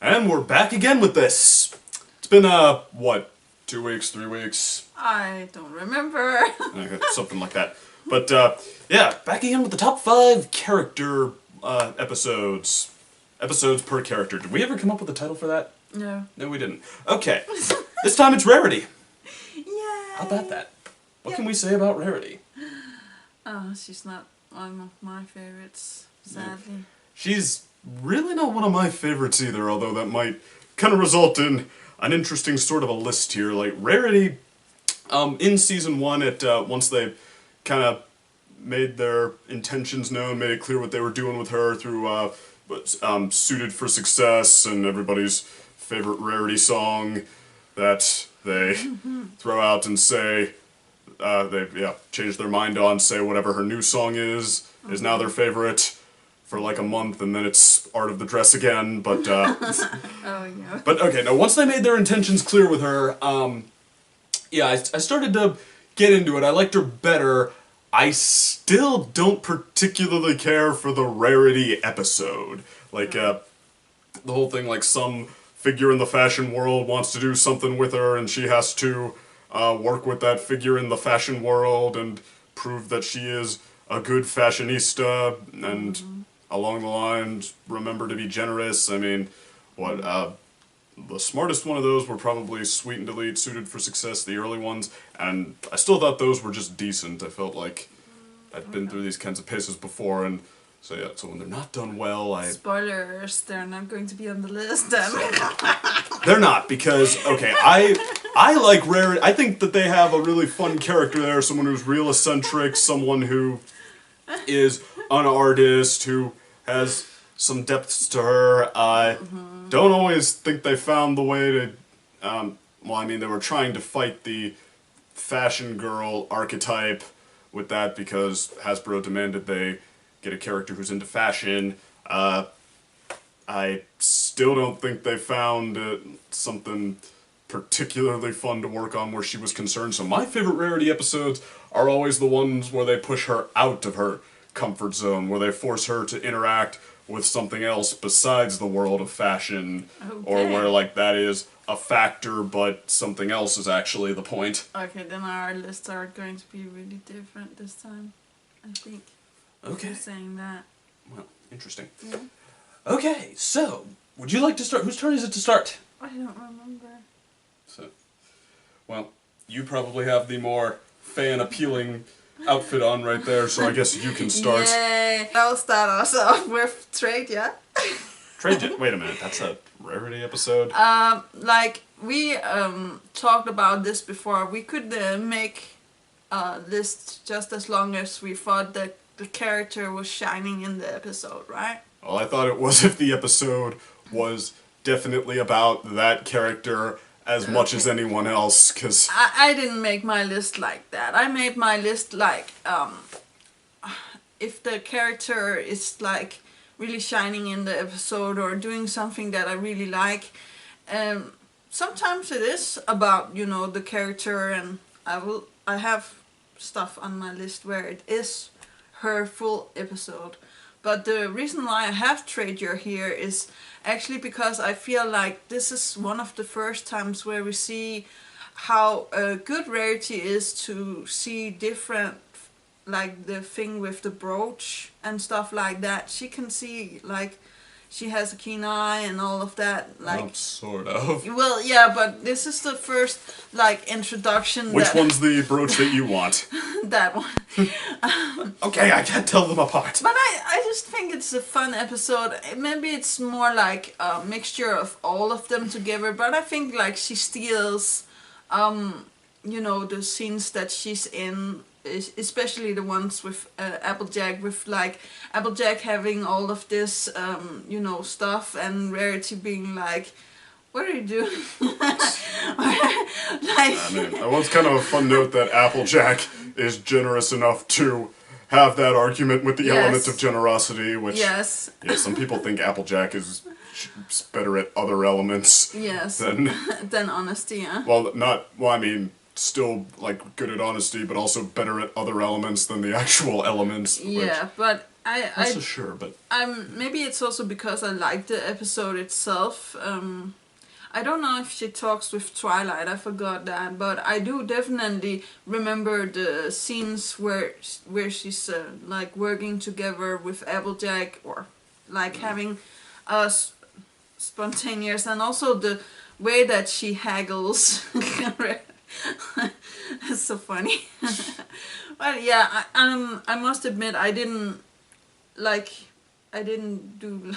And we're back again with this. It's been, what, 2 weeks, 3 weeks? I don't remember. Okay, something like that. But, yeah, back again with the top 5 character, episodes. Episodes per character. Did we ever come up with a title for that? No. No, we didn't. Okay. This time it's Rarity. Yay! How about that? What can we say about Rarity? She's not one of my favorites, sadly. She's really not one of my favorites either, although that might kind of result in an interesting sort of a list here. Like, Rarity, in Season 1, once they kind of made their intentions known, made it clear what they were doing with her through, Suited for Success and everybody's favorite Rarity song that they throw out and say, they change their mind on, say whatever her new song is now their favorite for like a month, and then it's Art of the Dress again, but, Oh, yeah. But, okay, now once they made their intentions clear with her, yeah, I started to get into it. I liked her better. I still don't particularly care for the Rarity episode. Like, the whole thing, like, some figure in the fashion world wants to do something with her, and she has to work with that figure in the fashion world and prove that she is a good fashionista, and along the lines, remember to be generous. I mean, what, the smartest one of those were probably Sweet and Delete, Suited for Success, the early ones, and I still thought those were just decent. I felt like I'd been through these kinds of paces before, and so yeah, so when they're not done well, Spoilers, they're not going to be on the list then. They're not, because, okay, I like Rarity. I think that they have a really fun character there, someone who's real eccentric, someone who is an artist, who has some depths to her. I don't always think they found the way to, well, I mean, they were trying to fight the fashion girl archetype with that because Hasbro demanded they get a character who's into fashion. I still don't think they found something particularly fun to work on where she was concerned. So my favorite Rarity episodes are always the ones where they push her out of her comfort zone, where they force her to interact with something else besides the world of fashion, or where, like, that is a factor, but something else is actually the point. Okay, then our lists are going to be really different this time, I think. Okay. You're saying that. Well, interesting. Yeah. Okay, so, would you like to start? Whose turn is it to start? I don't remember. So, well, you probably have the more fan-appealing outfit on right there, so I guess you can start. Yay! I'll start us off with Trade, yeah? Trade, wait a minute, that's a Rarity episode? Like, we talked about this before. We could make a list just as long as we thought that the character was shining in the episode, right? Well, I thought it was if the episode was definitely about that character as much as anyone else, because I didn't make my list like that. I made my list like, if the character is like really shining in the episode or doing something that I really like. Sometimes it is about, you know, the character, and I have stuff on my list where it is her full episode. But the reason why I have Trader here is actually because I feel like this is one of the first times where we see how good Rarity is to see different, like the thing with the brooch and stuff like that. She can see, like, she has a keen eye and all of that. Like, well, sort of. Well, yeah, but this is the first, like, introduction. Which one's the brooch that you want? That one. Okay, I can't tell them apart. But I just think it's a fun episode. Maybe it's more like a mixture of all of them together, but I think, like, she steals, you know, the scenes that she's in, especially the ones with Applejack, with like Applejack having all of this, you know, stuff, and Rarity being like, "What are you doing?" Like, I mean, it was kind of a fun note that Applejack is generous enough to have that argument with the element of generosity, which, yeah, some people think Applejack is better at other elements than honesty, yeah? Well, I mean, still, like, good at honesty, but also better at other elements than the actual elements. Yeah, but That's for sure, but maybe it's also because I like the episode itself. I don't know if she talks with Twilight, I forgot that, but I do definitely remember the scenes where she's like working together with Applejack, or like having a spontaneous, and also the way that she haggles. It's so funny. But yeah, I must admit I didn't do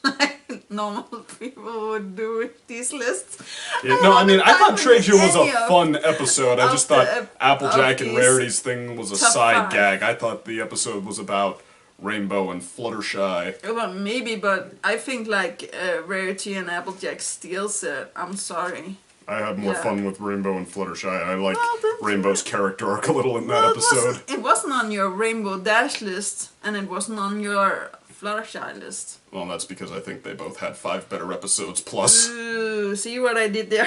like normal people would do with these lists. yeah, no, I mean, I thought Treasure was a fun episode. I just thought Applejack and Rarity's thing was a side gag. I thought the episode was about Rainbow and Fluttershy. Well, maybe, but I think like Rarity and Applejack steals it. I'm sorry. I had more fun with Rainbow and Fluttershy. I like Rainbow's character arc a little in that episode. It wasn't on your Rainbow Dash list, and it wasn't on your Fluttershy list. Well, that's because I think they both had 5 better episodes plus. Ooh, see what I did there?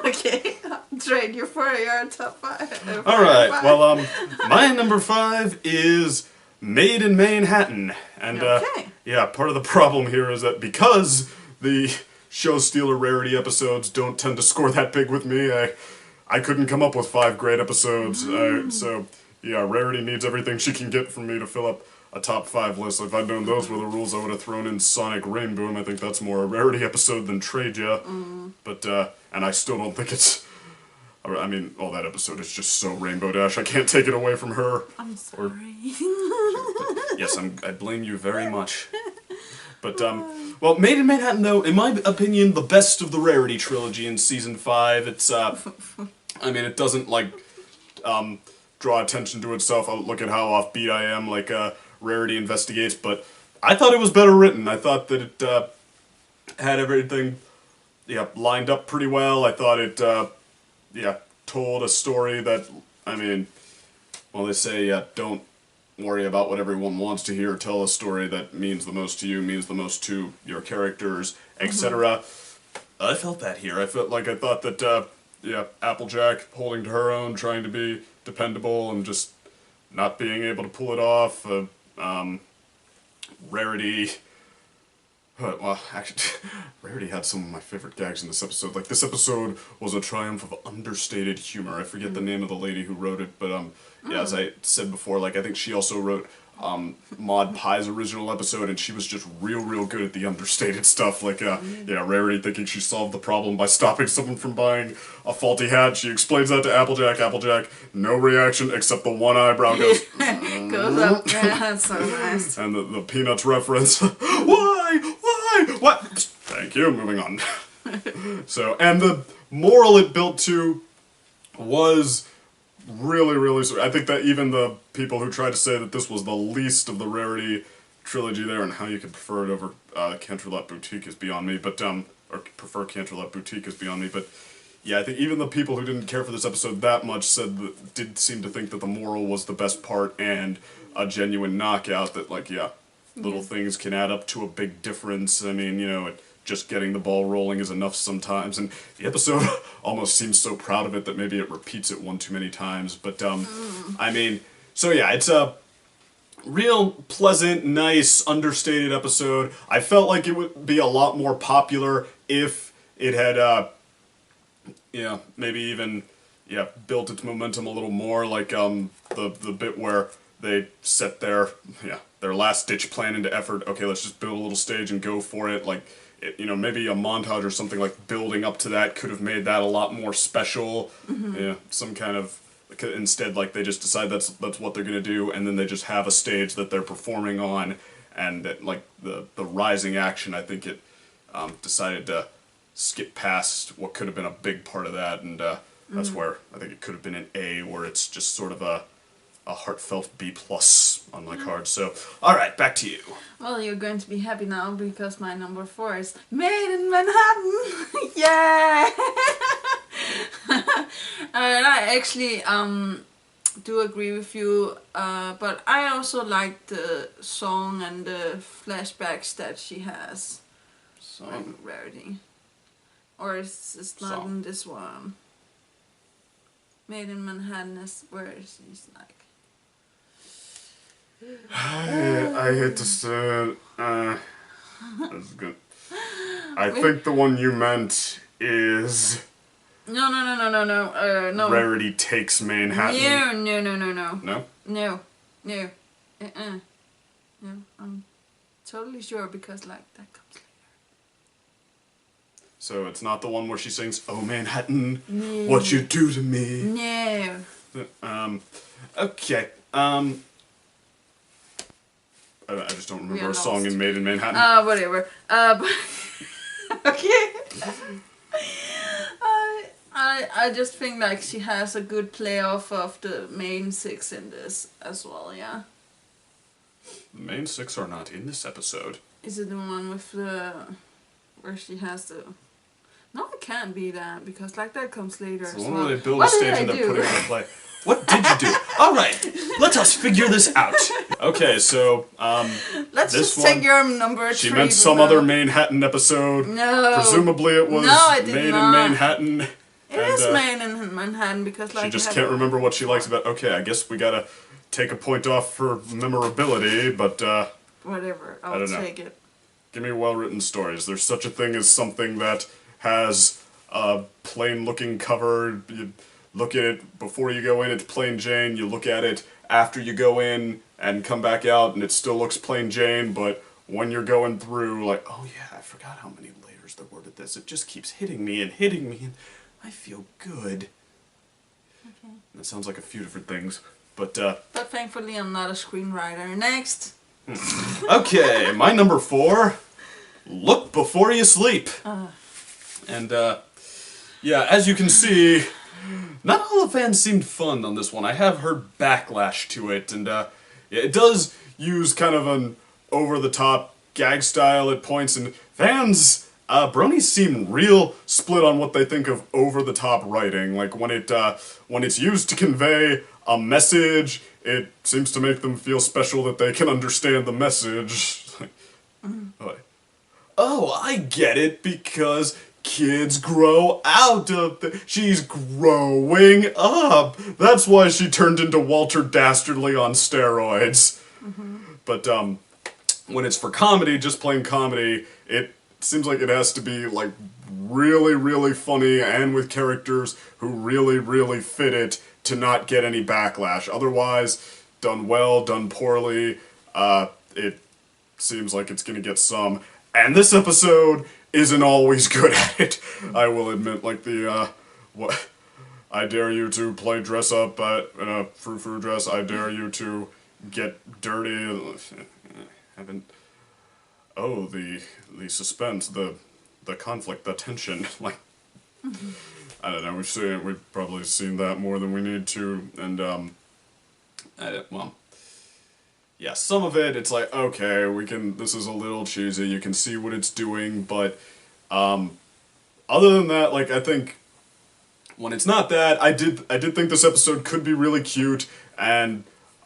Okay, I'll trade you for your top 5. Alright, well, my number 5 is Made in Manhattan. And, yeah, part of the problem here is that because the Show Stealer Rarity episodes don't tend to score that big with me, I couldn't come up with 5 great episodes. So, yeah, Rarity needs everything she can get from me to fill up a top 5 list. If I'd known those were the rules, I would have thrown in Sonic Rainboom. I think that's more a Rarity episode than Treja. But, and I still don't think it's... I mean, that episode is just so Rainbow Dash. I can't take it away from her. I'm sorry. Yes, I blame you very much. But, well, Made in Manhattan, though, in my opinion, the best of the Rarity trilogy in Season 5. It's, I mean, it doesn't, like, draw attention to itself. Look at how offbeat I am, like, Rarity investigates, but I thought it was better written. I thought that it, had everything, lined up pretty well. I thought it, told a story that, I mean, well, they say, don't worry about what everyone wants to hear. Tell a story that means the most to you, means the most to your characters, etc. I felt that here. I thought that, Applejack holding to her own, trying to be dependable, and just not being able to pull it off. Rarity... Well, actually, Rarity had some of my favorite gags in this episode. Like, this episode was a triumph of understated humor. I forget the name of the lady who wrote it, but, yeah, as I said before, like, I think she also wrote, Maud Pie's original episode, and she was just real good at the understated stuff. Like, Rarity thinking she solved the problem by stopping someone from buying a faulty hat. She explains that to Applejack. Applejack, no reaction, except the one eyebrow goes... goes up. Yeah, that's so nice. And the Peanuts reference. Why? What? Thank you, moving on. So, and the moral it built to was really sweet. I think that even the people who tried to say that this was the least of the Rarity trilogy there, and how you could prefer it over Canterlot Boutique is beyond me, but, or prefer Canterlot Boutique is beyond me, but, yeah, I think even the people who didn't care for this episode that much did seem to think that the moral was the best part, and a genuine knockout that, like, little things can add up to a big difference. I mean, just getting the ball rolling is enough sometimes, and the episode almost seems so proud of it that maybe it repeats it one too many times, but, I mean, so yeah, it's a real pleasant, nice, understated episode. I felt like it would be a lot more popular if it had, maybe even, built its momentum a little more, like, the bit where they set their last-ditch plan into effort. Okay, let's just build a little stage and go for it. Like, maybe a montage or something like building up to that could have made that a lot more special. Yeah, some kind of... Instead, like, they just decide that's what they're gonna do, and then they just have a stage that they're performing on, and that, like, the rising action, I think it decided to skip past what could have been a big part of that, and that's where I think it could have been an A, where it's just sort of a heartfelt B+ on my card. So, alright, back to you. Well, you're going to be happy now because my number 4 is Made in Manhattan! Yeah! And I actually do agree with you, but I also like the song and the flashbacks that she has. Song? Rarity. Or it's not in this one. Made in Manhattan is where she's like... I hate to say it. That's good. I think the one you meant is No, no, no, no, no, no, no. Rarity takes Manhattan. No, no, no, no, no. No? No. No. No, I'm totally sure because, like, that comes later. So it's not the one where she sings, "Oh Manhattan, No. what you do to me." No. Okay. I just don't remember a song lost. Made in Manhattan. Whatever. Okay. I just think like she has a good play off of the main six in this as well, yeah. The main six are not in this episode. Is it the one with the where she has the No, it can't be that because like that comes later It's as the one well. where they build What a stage and did I they're do? putting on a play. What did you do? Alright, let us figure this out. Okay, so, Let's this just take one, your number she three. meant some other Manhattan episode. No. Presumably it was No, it did Made not. in Manhattan. It is made in Manhattan because like She just it can't had- remember what she likes about. Okay, I guess we gotta take a point off for memorability, but Whatever, I I'll don't know. take it. give me well-written stories. There's such a thing as something that has a plain-looking cover. You look at it before you go in, it's plain Jane. You look at it after you go in and come back out, and it still looks plain Jane, but when you're going through, like, oh yeah, I forgot how many layers there were to this. It just keeps hitting me, and I feel good. Okay. That sounds like a few different things, but But thankfully I'm not a screenwriter. Next. okay, my number 4, Look Before You Sleep. And, yeah, as you can see, not all the fans seemed fun on this one. I have heard backlash to it, and, it does use kind of an over-the-top gag style at points, and fans, bronies seem real split on what they think of over-the-top writing. Like, when it's used to convey a message, it seems to make them feel special that they can understand the message. Oh, I get it, because kids grow out of she's growing up. That's why she turned into Walter Dastardly on steroids. But, when it's for comedy, just plain comedy, it seems like it has to be, like, really, really funny and with characters who really, really fit it to not get any backlash. Otherwise, done well, done poorly, it seems like it's gonna get some. And this episode isn't always good at it, I will admit. Like what? I dare you to play dress up in a frou-frou dress. I dare you to get dirty. Haven't. Oh, the suspense, the conflict, the tension. Like, I don't know. We've probably seen that more than we need to, and well. Yeah, some of it, it's like, okay, this is a little cheesy, you can see what it's doing, but, other than that, like, I think, when it's not that, I did think this episode could be really cute, and,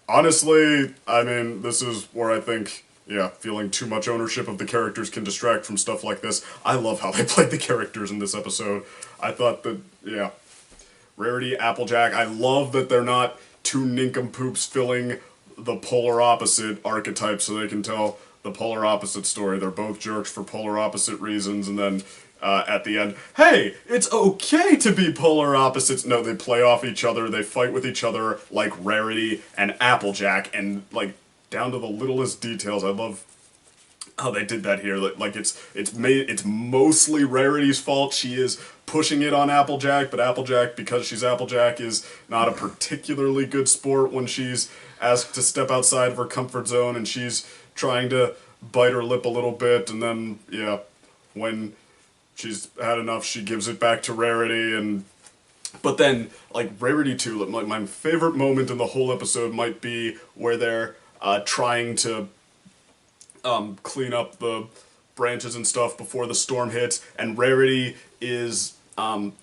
honestly, I mean, this is where I think, yeah, feeling too much ownership of the characters can distract from stuff like this. I love how they played the characters in this episode. I thought that, yeah, Rarity, Applejack, I love that they're not two nincompoops filling the polar opposite archetype so they can tell the polar opposite story. They're both jerks for polar opposite reasons, and then at the end, hey, it's okay to be polar opposites. No, they play off each other, they fight with each other like Rarity and Applejack, and like down to the littlest details. I love how they did that here. Like it's mostly Rarity's fault. She is pushing it on Applejack, but Applejack, because she's Applejack, is not a particularly good sport when she's asked to step outside of her comfort zone, and she's trying to bite her lip a little bit, and then, yeah, when she's had enough, she gives it back to Rarity, but then, like, Rarity too, like, my favorite moment in the whole episode might be where they're trying to clean up the branches and stuff before the storm hits, and Rarity is,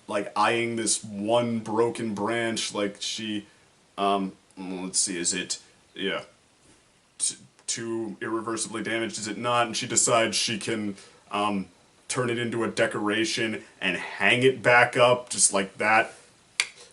like, eyeing this one broken branch, like, she, let's see, is it, yeah, too irreversibly damaged, is it not? And she decides she can, turn it into a decoration and hang it back up, just like that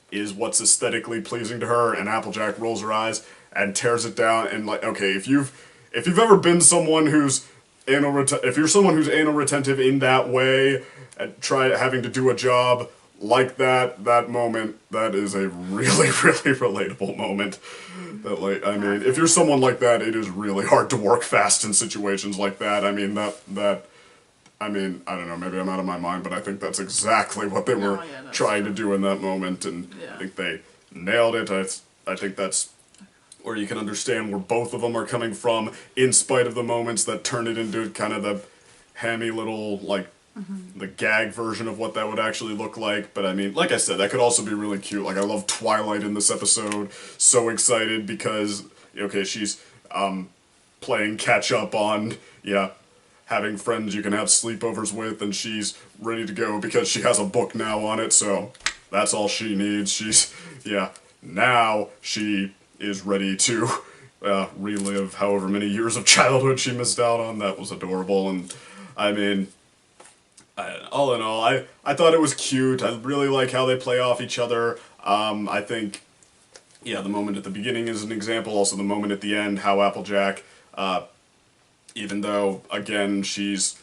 is what's aesthetically pleasing to her, and Applejack rolls her eyes, and tears it down. And like, okay, if you've ever been someone who's if you're someone who's anal retentive in that way, and having to do a job like that moment, that is a really, really relatable moment. That, like, I mean, if you're someone like that, it is really hard to work fast in situations like that. I mean, I mean, I don't know, maybe I'm out of my mind, but I think that's exactly what they were trying to do in that moment, and I think they nailed it. I think that's where you can understand where both of them are coming from, in spite of the moments that turn it into kind of the hammy little, like, the gag version of what that would actually look like. But I mean, like I said, that could also be really cute. Like, I love Twilight in this episode. So excited because, okay, she's playing catch up on, having friends you can have sleepovers with, and she's ready to go because she has a book now on it, so that's all she needs. Now she is ready to relive however many years of childhood she missed out on. That was adorable, and I mean, all in all, I thought it was cute. I really like how they play off each other. I think, the moment at the beginning is an example, also the moment at the end, how Applejack, even though, again, she's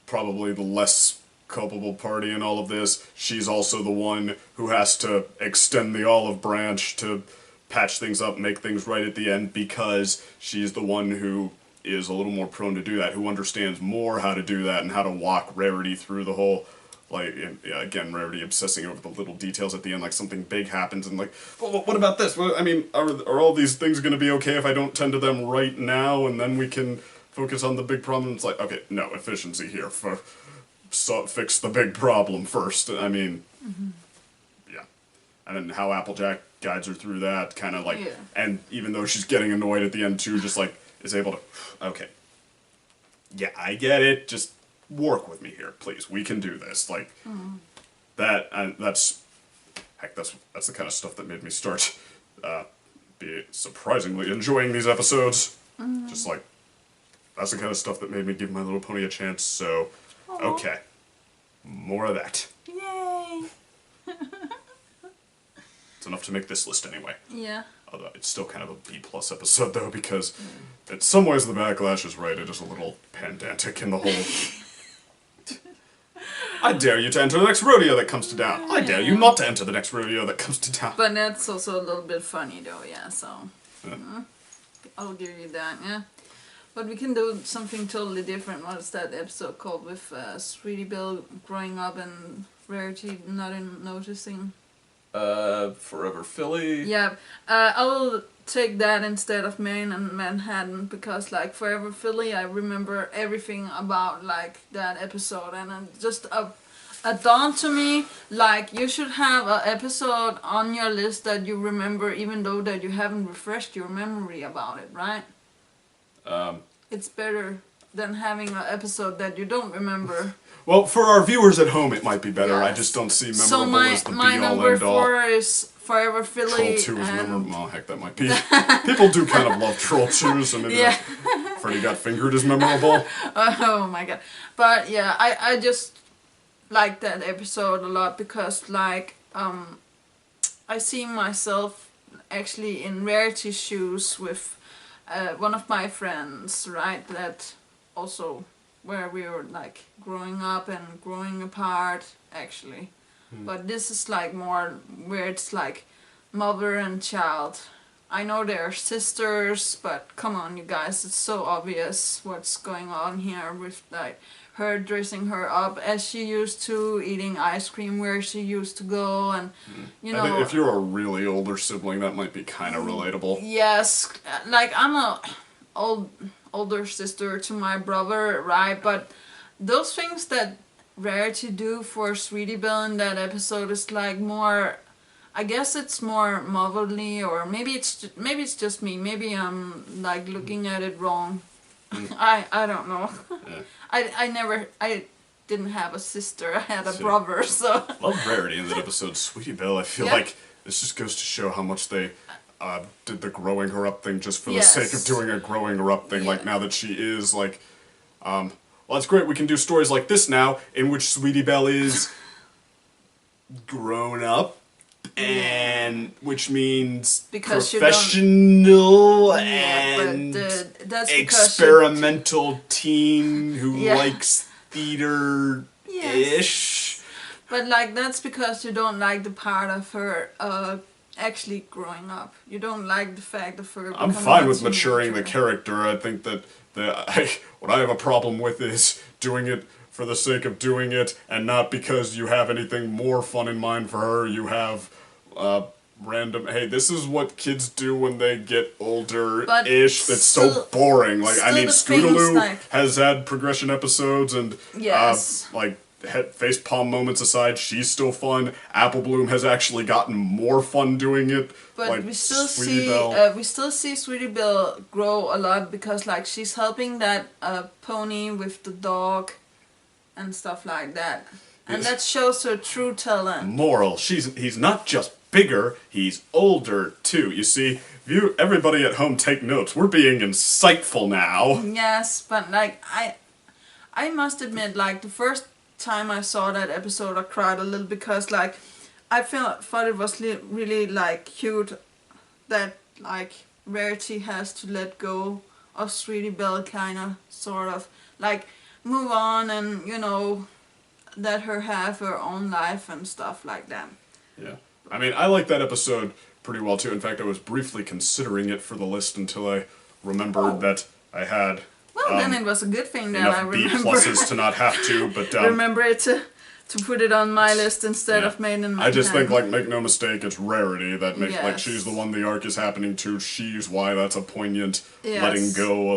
probably the less culpable party in all of this, she's also the one who has to extend the olive branch to patch things up, make things right at the end, because she's the one who is a little more prone to do that, who understands more how to do that and how to walk Rarity through the whole, like, again, Rarity obsessing over the little details at the end, like something big happens and like, well, what about this? Well, I mean, are all these things going to be okay if I don't tend to them right now, and then we can focus on the big problem? It's like, okay, no, efficiency here. Fix the big problem first. I mean, and then how Applejack guides her through that, kind of like, and even though she's getting annoyed at the end too, just like, is able to, okay, I get it, just work with me here, please, we can do this, like, that's the kind of stuff that made me start, be surprisingly enjoying these episodes, just like, that's the kind of stuff that made me give My Little Pony a chance, so, okay, more of that. Yay! It's enough to make this list anyway. Yeah. Although it's still kind of a B+ episode, though, because in some ways the backlash is right. It is a little pedantic in the whole... I dare you to enter the next rodeo that comes to town. I dare you not to enter the next rodeo that comes to town. But that's also a little bit funny, though, so... I'll give you that, But we can do something totally different. What's that episode called with Sweetie Belle growing up and Rarity not noticing? Forever Philly. Yeah, I will take that instead of Maine and Manhattan, because like Forever Philly, I remember everything about like that episode, and it just a dawn to me, like you should have an episode on your list that you remember, even though that you haven't refreshed your memory about it, right? It's better than having an episode that you don't remember. Well, for our viewers at home, it might be better. I just don't see memorable as the be-all, end-all. So my number 4 is Forever Philly. Troll 2 is memorable. Well, heck, that might be. People do kind of love Troll 2, so maybe Freddy Got Fingered is memorable. Oh my god. But yeah, I just like that episode a lot, because like, I see myself actually in Rarity's shoes with one of my friends, right, that also... where we were like growing up and growing apart, actually. But this is like more where it's like mother and child. I know they're sisters, but come on, you guys, it's so obvious what's going on here with like her dressing her up as she used to, eating ice cream where she used to go, and you know. I think if you're a really older sibling, that might be kind of relatable. Yes, like I'm a older sister to my brother, right? But those things that Rarity do for Sweetie Belle in that episode is like more, I guess it's more motherly, or maybe it's just me. Maybe I'm like looking at it wrong. I don't know. I didn't have a sister. I had a brother, so. Love Rarity in that episode. Sweetie Belle, I feel like this just goes to show how much they did the growing her up thing just for the sake of doing a growing her up thing. Like, now that she is, like, well, that's great, we can do stories like this now, in which Sweetie Belle is grown up, and which means Because professional Yeah, and but that's because experimental teen who Yeah. likes theater-ish. But like that's because you don't like the part of her actually growing up. You don't like the fact of her. I'm becoming fine a with maturing the teenager. character. I think that what I have a problem with is doing it for the sake of doing it, and not because you have anything more fun in mind for her. You have random. Hey, this is what kids do when they get older-ish. That's so boring. Like, I mean, the things, Scootaloo like- has had progression episodes, and Yes. face palm moments aside, she's still fun. Apple Bloom has actually gotten more fun doing it. But like we still Sweetie see Belle. Sweetie Belle grow a lot because like she's helping that pony with the dog and stuff like that, and that shows her true talent. Moral: he's not just bigger, he's older too. You see, everybody at home take notes. We're being insightful now. Yes, but like I must admit, like the first time I saw that episode, I cried a little because like I thought it was really like cute that like Rarity has to let go of Sweetie Belle, kind of, sort of, like move on and let her have her own life and stuff like that. Yeah, I mean, I like that episode pretty well too. In fact, I was briefly considering it for the list until I remembered that I had. Well, then it was a good thing that I Enough B remember. pluses to not have to, but remember it to put it on my list instead of Made in I just think, Manhattan. like, make no mistake, it's Rarity that makes, like, Yes. she's the one the arc is happening to. She's why that's a poignant Yes. letting go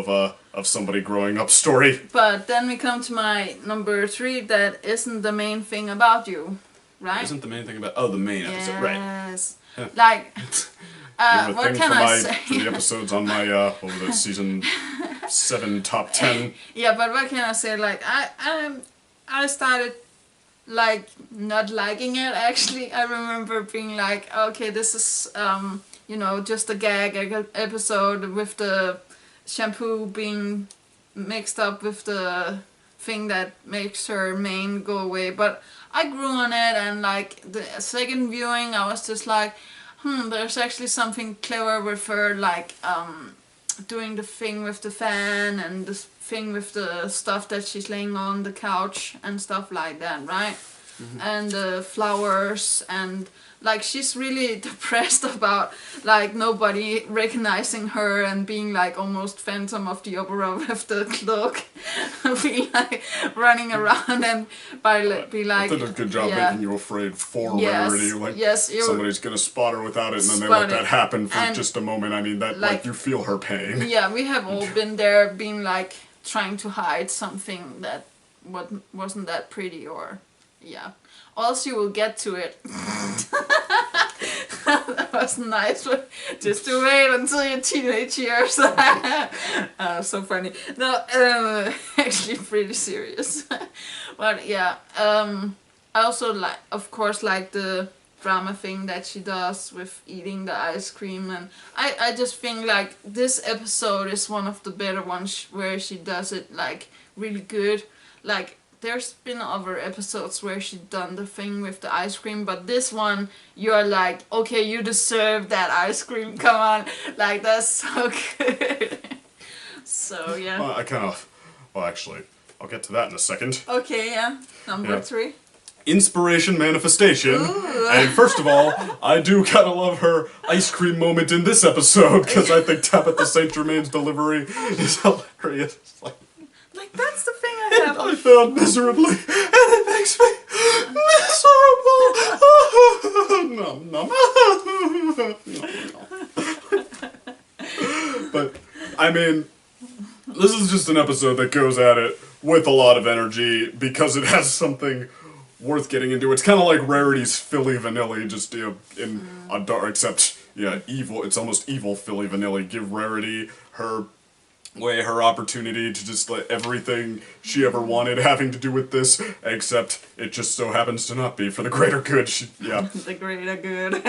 of somebody growing up story. But then we come to my number 3 that isn't the main thing about you, right? Isn't the main thing about the main episode, right? Yes. Yeah. Like, You have a what thing can for I say? for the episodes on my the season 7 top 10. Yeah, but what can I say? Like, I started like not liking it. Actually, I remember being like, okay, this is just a gag episode with the shampoo being mixed up with the thing that makes her mane go away. But I grew on it, and like the second viewing, I was just like, there's actually something clever with her, like doing the thing with the fan and the thing with the stuff that she's laying on the couch and stuff like that, right? Mm-hmm. And the flowers, and like she's really depressed about like nobody recognizing her and being like almost Phantom of the Opera with the cloak, being like running around and be like. They did a good job making you afraid for Rarity. Like, somebody's gonna spot her without it, and then they let that happen for just a moment. I mean, that like you feel her pain. Yeah, we have all been there, being like trying to hide something that wasn't that pretty, or Also, you will get to it. That was nice, but just to wait until your teenage years. So funny. No, actually pretty serious. But yeah, I also like, of course, like the drama thing that she does with eating the ice cream, and I just think like this episode is one of the better ones where she does it like really good. Like, there's been other episodes where she done the thing with the ice cream, but this one, you're like, okay, you deserve that ice cream, come on. Like, that's so good. So, yeah. Well, actually, I'll get to that in a second. Okay, yeah. Number 3. Inspiration manifestation. Ooh. And first of all, I do kind of love her ice cream moment in this episode, because I think Tabitha St. Germain's delivery is hilarious. Like, that's the thing I have. I failed miserably, and it makes me miserable. But, I mean, this is just an episode that goes at it with a lot of energy, because it has something worth getting into. It's kind of like Rarity's Philly Vanilli, just in a dark, except evil. It's almost evil Philly Vanilli. Give Rarity her opportunity to just let everything she ever wanted having to do with this, except it just so happens to not be for the greater good. The greater good.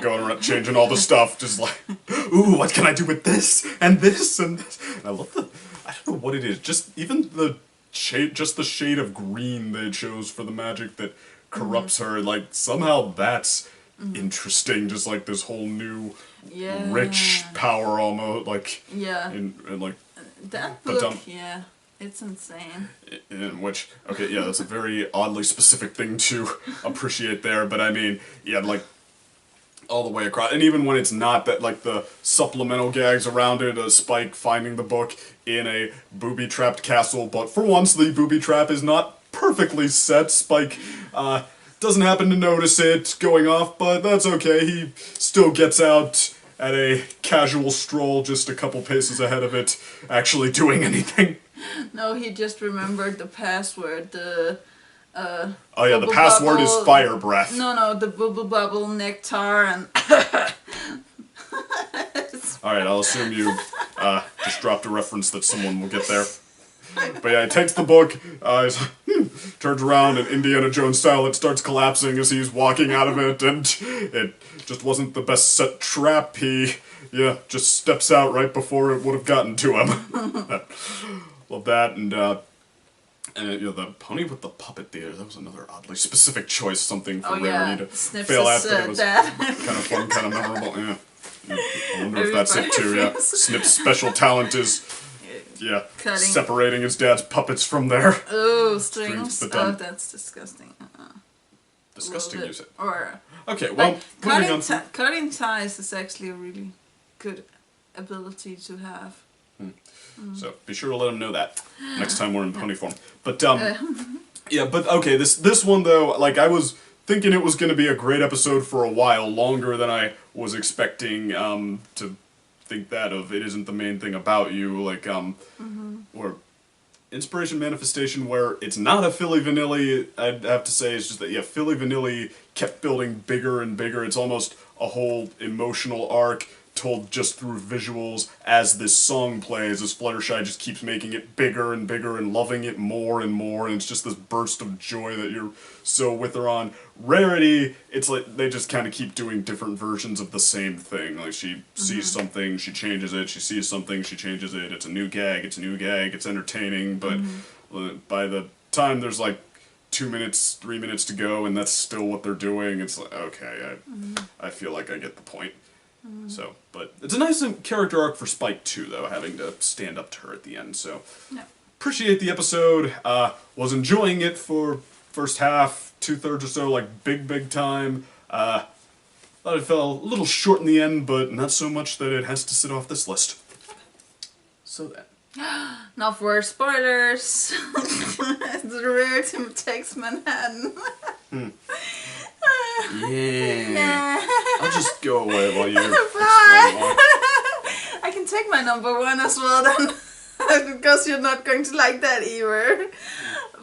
Going around changing all the stuff, just like, ooh, what can I do with this and this and this? And I love I don't know what it is, just even the shade of green they chose for the magic that corrupts her. Like, somehow that's interesting, just like this whole new Yeah. rich power almost, like Yeah. and like That but, book, yeah, it's insane. in which, okay, yeah, that's a very oddly specific thing to appreciate there, but I mean, yeah, like all the way across, and even when it's not that, like the supplemental gags around it, Spike finding the book in a booby-trapped castle, but for once the booby trap is not perfectly set. Spike doesn't happen to notice it going off, but that's okay. He still gets out at a casual stroll just a couple paces ahead of it, actually doing anything. No, he just remembered the password, Oh yeah, the bubble password is bubble. fire breath. No, the bubble bubble nectar and Alright, I'll assume you just dropped a reference that someone will get there. But yeah, he takes the book, turns around, and Indiana Jones style, it starts collapsing as he's walking out of it, and it just wasn't the best set trap. He, just steps out right before it would have gotten to him. Love that, and the pony with the puppet theater, that was another oddly specific choice, something for Rarity to Snips fail at, his but it was dad. kind of fun, kind of memorable, yeah. I wonder if that's it Everybody too, yeah. feels- Snip's special talent is, Cutting. separating his dad's puppets from there. Oh, strings. Strings, but, Oh, that's disgusting. Disgusting, you said. Or Okay, well, like, moving on. cutting ties is actually a really good ability to have. So be sure to let him know that next time we're in pony form. But yeah, but okay, this one though, like I was thinking it was going to be a great episode for a while, longer than I was expecting to think that of. It isn't the main thing about you, like or inspiration manifestation, where it's not a Philly Vanilli. I'd have to say it's just that Philly Vanilli kept building bigger and bigger. It's almost a whole emotional arc told just through visuals as this song plays, as Fluttershy just keeps making it bigger and bigger and loving it more and more, and it's just this burst of joy that you're so with her on. Rarity, it's like they just kind of keep doing different versions of the same thing. Like she sees something, she changes it, she sees something, she changes it, it's a new gag, it's entertaining, but by the time there's like 2 minutes, 3 minutes to go, and that's still what they're doing, it's like, okay, I feel like I get the point. So, but it's a nice character arc for Spike too, though, having to stand up to her at the end. So, appreciate the episode. Was enjoying it for first half, 2/3 or so, like big time. Thought it fell a little short in the end, but not so much that it has to sit off this list. So that. Not for spoilers. The Rarity takes Manhattan. Yeah. I'll just go away while you're Bye. I can take my number one as well then, because you're not going to like that either.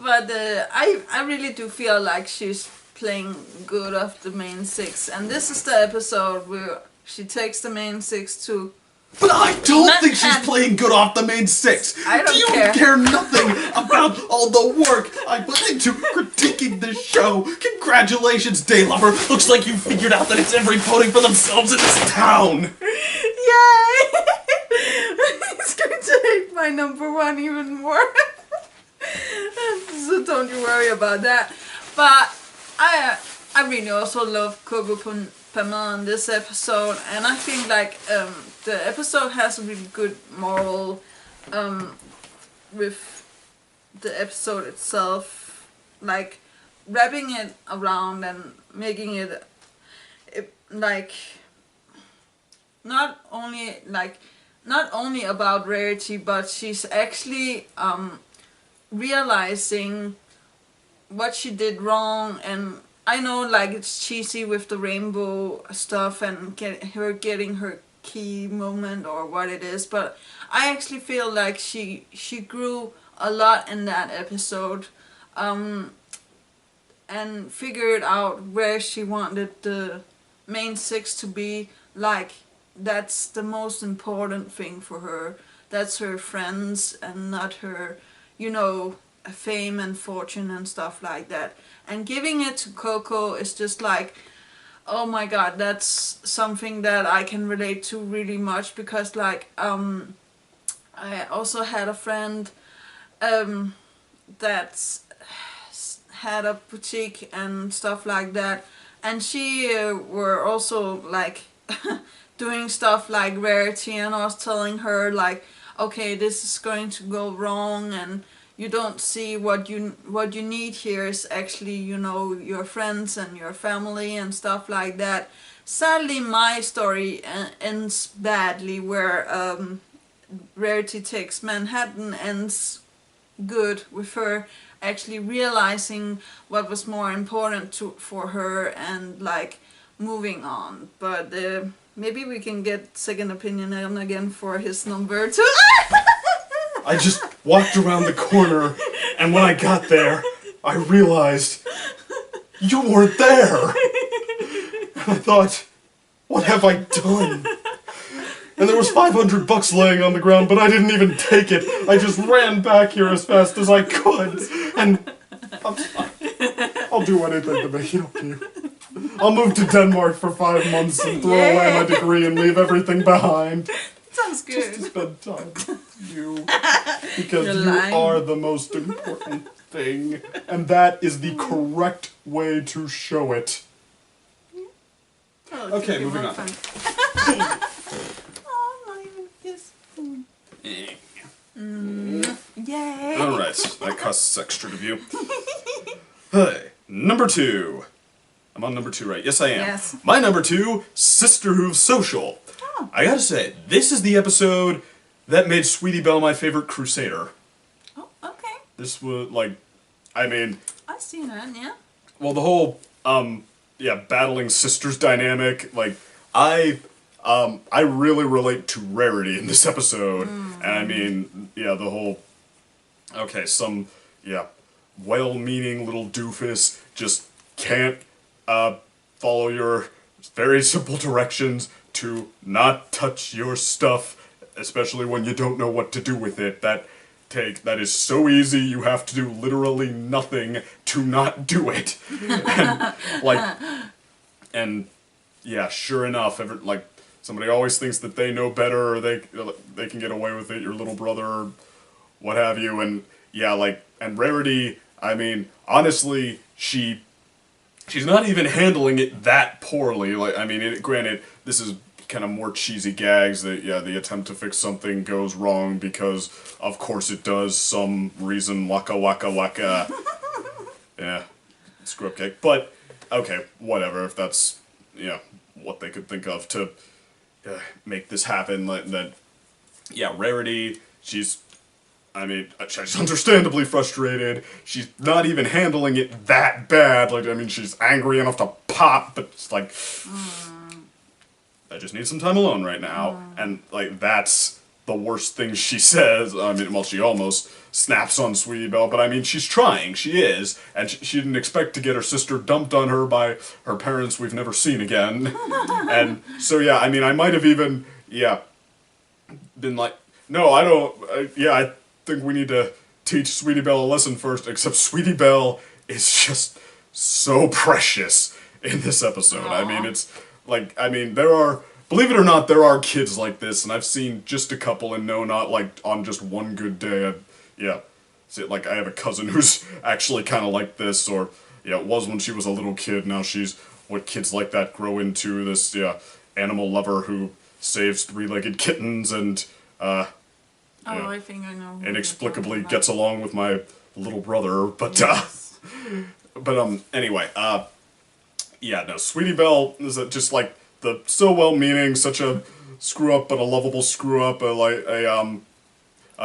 But I really do feel like she's playing good off the main six, and this is the episode where she takes the main six to. But I don't think she's Manhattan. playing good off the main six. I don't Do you care. nothing about all the work I put into critiquing this show? Congratulations, Daylover. Looks like you figured out that it's every voting for themselves in this town. Yay! He's going to hate my number one even more. So don't you worry about that. But I really also love Coco Pamela in this episode, and I think like the episode has a really good moral with the episode itself, like wrapping it around and making it like not only about Rarity, but she's actually realizing what she did wrong. And I know like it's cheesy with the rainbow stuff and getting her key moment or what it is, but I actually feel like she grew a lot in that episode, and figured out where she wanted the main six to be. Like that's the most important thing for her. That's her friends and not her, fame and fortune and stuff like that. And giving it to Coco is just like, oh my god, that's something that I can relate to really much, because like I also had a friend that had a boutique and stuff like that, and she were also like doing stuff like Rarity, and I was telling her like, okay, this is going to go wrong, and you don't see what you need here is actually, you know, your friends and your family and stuff like that. Sadly, my story ends badly, where Rarity Takes Manhattan ends good, with her actually realizing what was more important for her and like moving on. But maybe we can get second opinion on again for his number 2. I just walked around the corner, and when I got there, I realized you weren't there. And I thought, what have I done? And there was $500 laying on the ground, but I didn't even take it. I just ran back here as fast as I could. And I'll do anything to make it up to you. I'll move to Denmark for 5 months and throw away my degree and leave everything behind. Sounds good. Just to spend time with you. Because you are the most important thing. And that is the correct way to show it. Oh, okay, moving on. Oh, not even this. Yay. Alright, that costs extra to view. Hey, number 2. I'm on number 2, right? Yes, I am. Yes. My number 2, Sisterhood Social. Oh. I gotta say, this is the episode that made Sweetie Belle my favorite Crusader. Oh, okay. This was, like, I mean... I've seen that, yeah. Well, the whole, battling sisters dynamic, like, I really relate to Rarity in this episode. And I mean, yeah, the whole... Okay, some, well-meaning little doofus just can't, follow your very simple directions to not touch your stuff, especially when you don't know what to do with it. That is so easy, you have to do literally nothing to not do it. And sure enough, somebody always thinks that they know better, or they can get away with it, your little brother, or what have you, and and Rarity, I mean, honestly, she's not even handling it that poorly. Like, I mean, granted, this is kind of more cheesy gags that, the attempt to fix something goes wrong because, of course it does, some reason, waka waka waka. Yeah, screw up cake. But, okay, whatever, if that's, what they could think of to make this happen. Rarity, she's understandably frustrated. She's not even handling it that bad. Like, I mean, she's angry enough to pop, but it's like, I just need some time alone right now. And, like, that's the worst thing she says. I mean, well, she almost snaps on Sweetie Belle, but I mean, she's trying. She is. And she didn't expect to get her sister dumped on her by her parents we've never seen again. And so, I mean, I might have even, been like, no, I don't, I think we need to teach Sweetie Belle a lesson first, except Sweetie Belle is just so precious in this episode. Aww. I mean, it's like, believe it or not, there are kids like this, and I've seen just a couple, and no, not like on just one good day. I have a cousin who's actually kind of like this, or, it was when she was a little kid, now she's what kids like that grow into, this, animal lover who saves three-legged kittens, and, I think I know. Inexplicably gets along with my little brother, but, yes. Anyway, no, Sweetie Belle is just, like, the so well-meaning, such a screw-up, but a lovable screw-up, an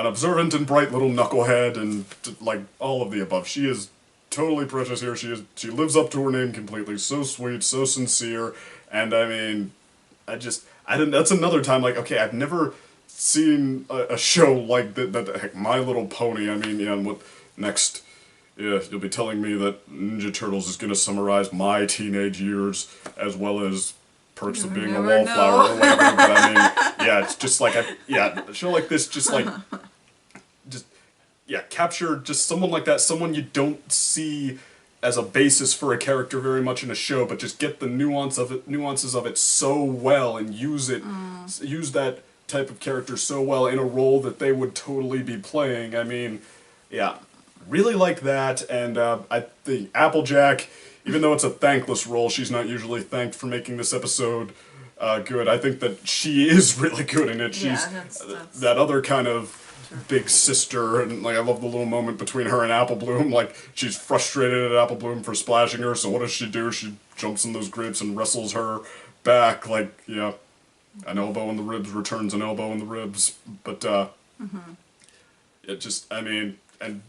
observant and bright little knucklehead, and, like, all of the above. She is totally precious here. She lives up to her name completely. So sweet, so sincere, and, I mean, that's another time, like, okay, I've never seen a show like that, heck, My Little Pony, I mean, and what next, you'll be telling me that Ninja Turtles is gonna summarize my teenage years, as well as Perks of Being a Wallflower, or whatever, but I mean, it's just like, a show like this, capture just someone like that, someone you don't see as a basis for a character very much in a show, but just get the nuances of it so well, and use that type of character so well in a role that they would totally be playing. I mean, really like that, and I think Applejack even though it's a thankless role, she's not usually thanked for making this episode good. I think that she is really good in it. She's that's that other kind of big sister, and like I love the little moment between her and Apple Bloom. Like she's frustrated at Apple Bloom for splashing her, so what does she do? She jumps in those grips and wrestles her back. Like an elbow in the ribs returns an elbow in the ribs. But it just, I mean, and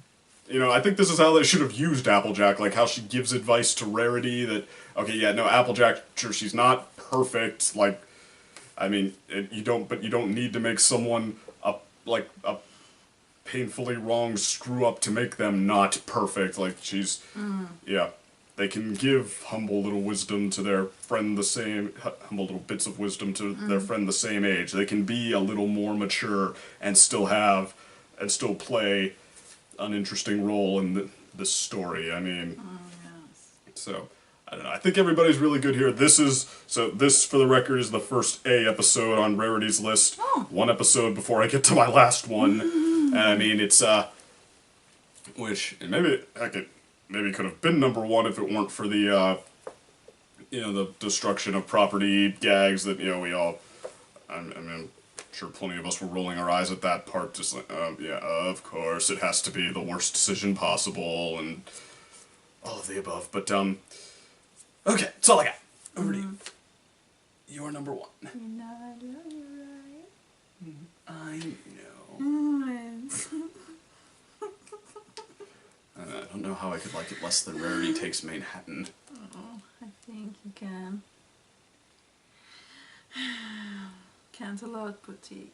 I think this is how they should have used Applejack. Like how she gives advice to Rarity that Applejack, sure, she's not perfect. Like, I mean, you don't need to make someone a painfully wrong screw up to make them not perfect. Like she's, they can give humble little wisdom to their friend humble little bits of wisdom to their friend the same age. They can be a little more mature and still play an interesting role in this story. I mean, so I don't know. I think everybody's really good here. This, for the record, is the first A episode on Rarity's list. One episode before I get to my last one. And I mean, it's, which, and maybe could have been number one if it weren't for the, the destruction of property gags that, we all, I mean, I'm sure plenty of us were rolling our eyes at that part, just like, of course, it has to be the worst decision possible, and all of the above, but, okay, that's all I got. Over to you. You're number one. You know I love you, right? I know. I don't know how I could like it less than Rarity Takes Manhattan. Oh, I think you can. Cantaloupe Boutique.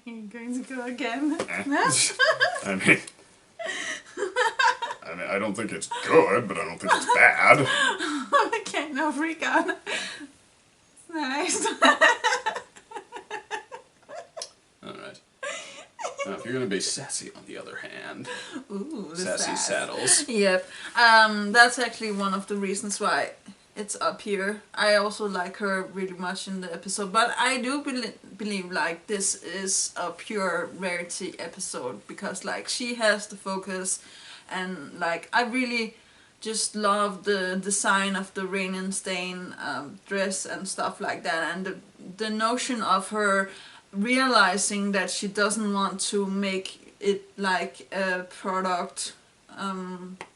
You're going to go again? I mean, I don't think it's good, but I don't think it's bad. Okay, no freak out. It's nice. Alright. Now, if you're gonna be sassy, on the other hand, ooh, sassy saddles. Yep. That's actually one of the reasons why it's up here. I also like her really much in the episode, but I do believe like this is a pure Rarity episode because like she has the focus, and like I really just love the design of the Rain and Stain dress and stuff like that, and the notion of her realizing that she doesn't want to make it like a product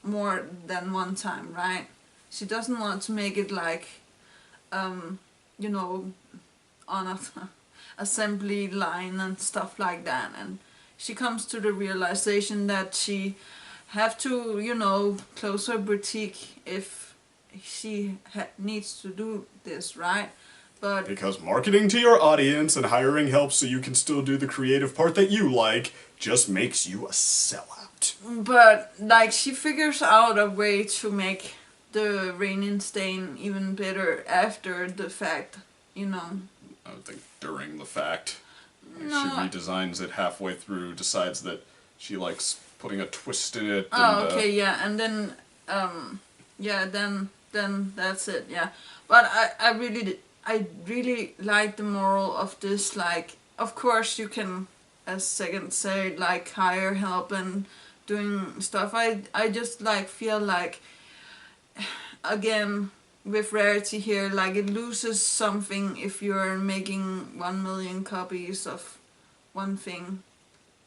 more than one time, right? She doesn't want to make it like, on a assembly line and stuff like that. And she comes to the realization that she have to, close her boutique if she needs to do this, right? But because marketing to your audience and hiring help so you can still do the creative part that you like just makes you a sellout. But, like, she figures out a way to make the Rain and Stain even better after the fact, I would think during the fact. Like No. She redesigns it halfway through, decides that she likes putting a twist in it. Oh, okay, yeah, and then, then that's it, yeah. But I really like the moral of this, like, of course you can, as Second say, like, hire help and doing stuff. I just, like, feel like, again, with Rarity here, like, it loses something if you're making 1 million copies of one thing.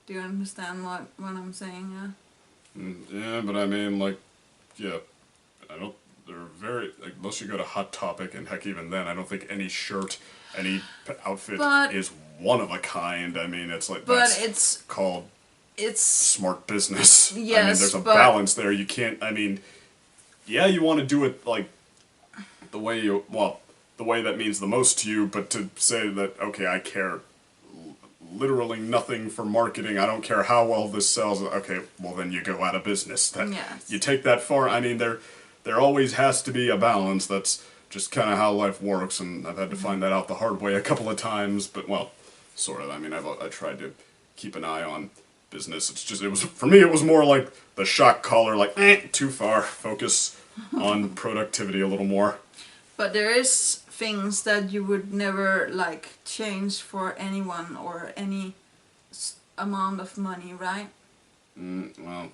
Do you understand what I'm saying, yeah? Yeah, but I mean, like, yeah, I don't, they're very, like, unless you go to Hot Topic, and heck, even then, I don't think any shirt, any outfit is one of a kind. I mean, it's like, that's called smart business. Yes, I mean, there's a balance there. You can't, I mean, yeah, you want to do it, like, the way that means the most to you, but to say that, okay, I care literally nothing for marketing, I don't care how well this sells, okay, well then you go out of business. Yes. You take that far, I mean, there always has to be a balance. That's just kind of how life works, and I've had to find that out the hard way a couple of times, but, well, sort of. I mean, I tried to keep an eye on business. It's just, for me, it was more like the shock collar, like, too far. Focus on productivity a little more. But there is things that you would never, like, change for anyone or any amount of money, right? Well,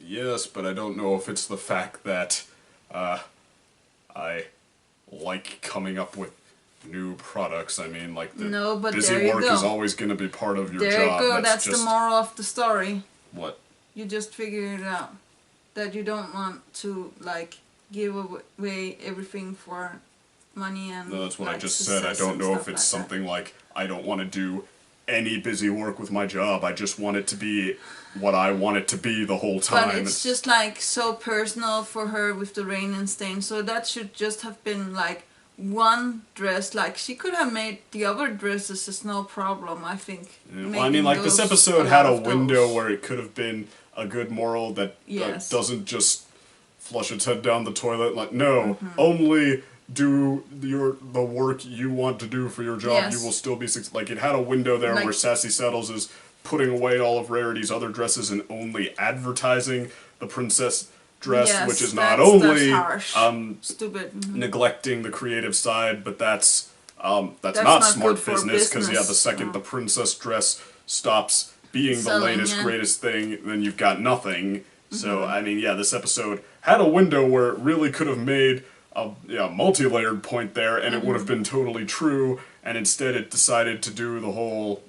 yes, but I don't know if it's the fact that I like coming up with new products. I mean, like, the No, but busy there you work go. is always going to be part of your There job. you go. That's just the moral of the story. what. You just figured it out. That you don't want to, like, give away everything for money and... No, that's what like, I just said. I success don't and know if stuff it's like that. something like I don't want to do any busy work with my job. I just want it to be what I want it to be the whole time. But it's just, like, so personal for her with the rain and stain. So that should just have been, like, one dress. Like, she could have made the other dresses as no problem, I think. Yeah, well, I mean, like, this episode had a window where it could have been a good moral that Yes. doesn't just flush its head down the toilet. Like, no, only do the work you want to do for your job. Yes. You will still be like, it had a window there Like, where Sassy Saddles is putting away all of Rarity's other dresses and only advertising the princess dress, yes, which is not that's only harsh. Stupid. neglecting the creative side, but that's not not smart good for business, because yeah, the business, second no. the princess dress stops being the Selling, latest yeah. greatest thing, then you've got nothing. So I mean, yeah, this episode had a window where it really could have made a multi-layered point there, and it would have been totally true, and instead it decided to do the whole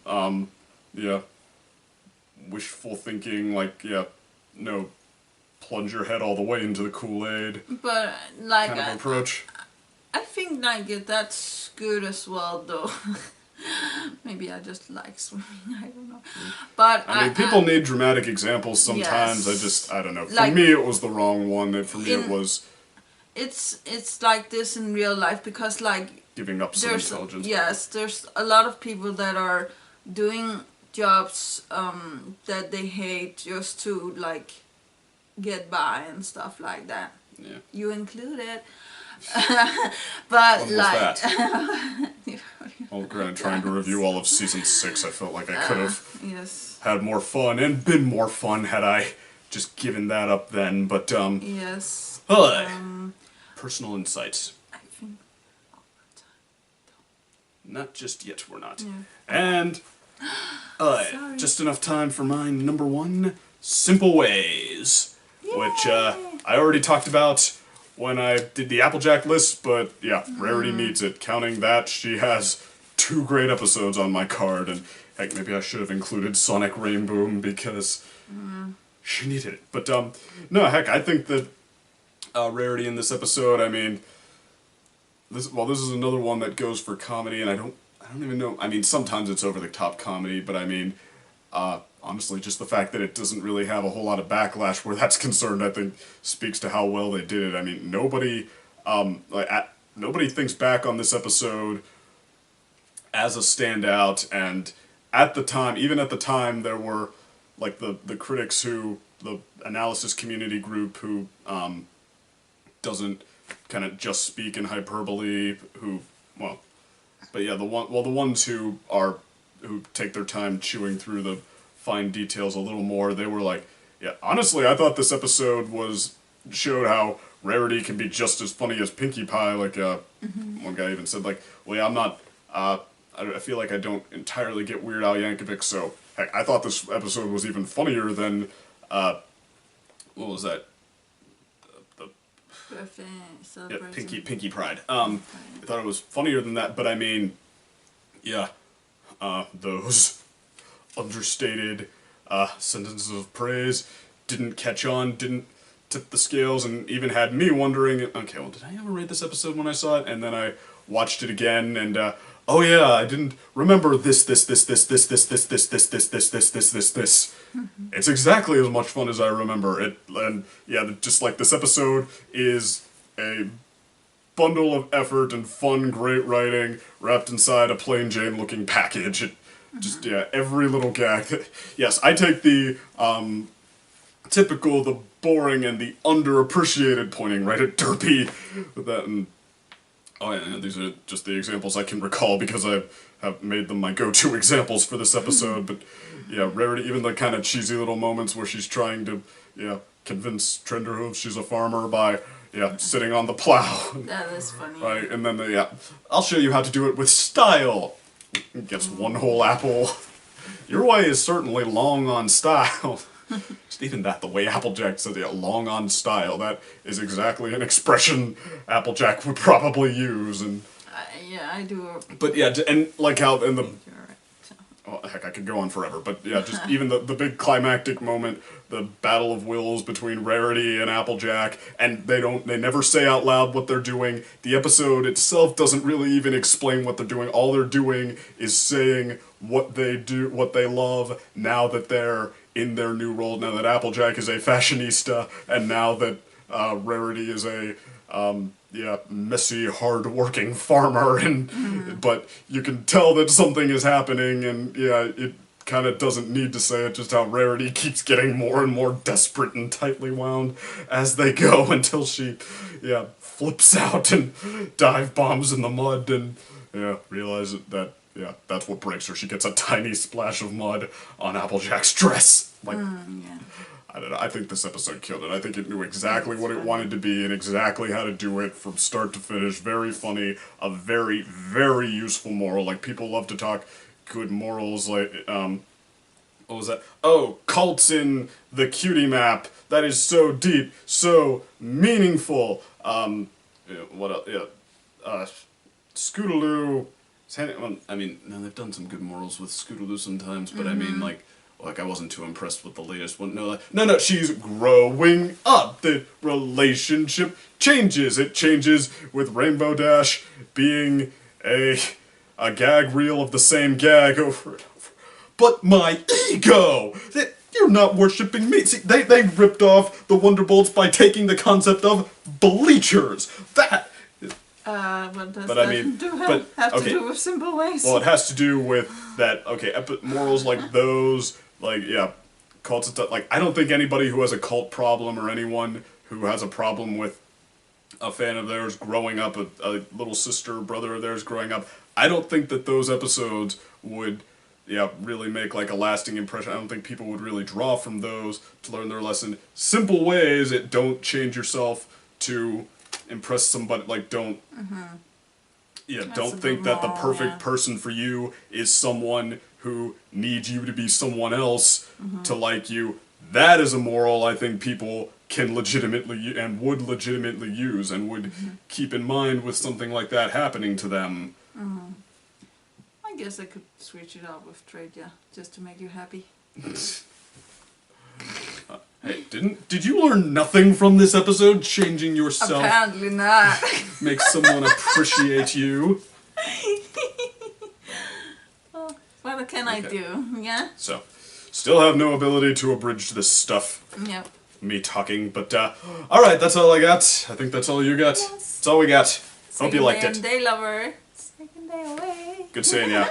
wishful thinking, like, no, plunge your head all the way into the Kool-Aid But, like, kind of approach. I think, like, that's good as well, though. Maybe I just like swimming, I don't know. But I mean, people need dramatic examples sometimes. Yes. I don't know. For Like, me, it was the wrong one. For me, it was It's like this in real life, because, like, giving up some intelligence. Yes, there's a lot of people that are doing jobs that they hate just to, like, get by and stuff like that. Yeah. You included. But, When was like... that? Well, granted, trying to review all of season 6, I felt like I could have Yes. had more fun, and been more fun had I just given that up then, but, Yes. personal insights. I think... Not just yet, we're not. Yeah. And, Sorry. just enough time for my number 1, Simple Ways, which, I already talked about when I did the Applejack list, but yeah, Rarity needs it. Counting that, she has 2 great episodes on my card, and heck, maybe I should have included Sonic Rainboom because she needed it. But no, heck, I think that Rarity in this episode, I mean, this is another one that goes for comedy, and I don't even know. I mean, sometimes it's over the top comedy, but I mean, honestly, just the fact that it doesn't really have a whole lot of backlash where that's concerned, I think, speaks to how well they did it. I mean, nobody thinks back on this episode as a standout, and even at the time, there were, like, the critics the analysis community group who doesn't kind of just speak in hyperbole, but yeah, the ones who take their time chewing through the fine details a little more, they were like, yeah, honestly, I thought this episode showed how Rarity can be just as funny as Pinkie Pie. Like, one guy even said, like, well, yeah, I'm not, I feel like I don't entirely get Weird Al Yankovic, so, heck, I thought this episode was even funnier than, what was that? Yeah, Pinkie Pride. I thought it was funnier than that, but I mean, yeah, those understated sentences of praise didn't catch on, didn't tip the scales, and even had me wondering, okay, well, did I ever rate this episode when I saw it? And then I watched it again, and oh yeah, I didn't remember this. It's exactly as much fun as I remember it, and yeah, just like this episode is a bundle of effort and fun, great writing wrapped inside a plain Jane looking package. It just, yeah, every little gag. Yes, I take the typical, the boring, and the underappreciated, pointing right at Derpy with that, and oh yeah, these are just the examples I can recall because I have made them my go-to examples for this episode, but yeah, Rarity, even the kind of cheesy little moments where she's trying to, convince Trenderhoof she's a farmer by, sitting on the plow. That is funny. Right, and then, I'll show you how to do it with style. Gets one whole apple. Your way is certainly long on style. Just even that, the way Applejack said it, long on style, that is exactly an expression Applejack would probably use, and... yeah, I do. But yeah, and like how in the... You're right. Oh, heck, I could go on forever, but yeah, just even the big climactic moment, the battle of wills between Rarity and Applejack, and they never say out loud what they're doing. The episode itself doesn't really even explain what they're doing. All they're doing is saying what they do, what they love, now that they're in their new role, now that Applejack is a fashionista, and now that Rarity is a... messy, hard-working farmer, and but you can tell that something is happening, and yeah, it kind of doesn't need to say it, just how Rarity keeps getting more and more desperate and tightly wound as they go until she, flips out and dive bombs in the mud, and realizes that, that's what breaks her. She gets a tiny splash of mud on Applejack's dress. Like, I don't know, I think this episode killed it. I think it knew exactly what it wanted to be and exactly how to do it from start to finish. Very funny, a very, very useful moral. Like, people love to talk good morals, like, what was that? Oh, cults in the cutie map. That is so deep, so meaningful. What else? Scootaloo. I mean, no, they've done some good morals with Scootaloo sometimes, but I mean, like, I wasn't too impressed with the latest one. No, she's growing up. The relationship changes. It changes with Rainbow Dash being a gag reel of the same gag over and over. But my ego! You're not worshipping me. See, they ripped off the Wonderbolts by taking the concept of bleachers. That... What does that have to do with simple ways? Well, it has to do with that, morals like those... Like, cults and stuff. Like, I don't think anybody who has a cult problem or anyone who has a problem with a fan of theirs growing up, a little sister or brother of theirs growing up, I don't think that those episodes would, really make, like, a lasting impression. I don't think people would really draw from those to learn their lesson. Simple ways, don't change yourself to impress somebody. Like, don't think that the perfect person for you is someone who needs you to be someone else to like you. That is a moral I think people can legitimately and would legitimately use and would keep in mind with something like that happening to them. I guess I could switch it out with trade, just to make you happy. Hey, did you learn nothing from this episode? Changing yourself apparently not. Makes someone appreciate you. What can I do? Yeah? So, still have no ability to abridge this stuff. Yep. Me talking, but alright, that's all I got. I think that's all you got. Yes. That's all we got. Hope you liked it. Daylover. SecondDay away. Good seeing ya.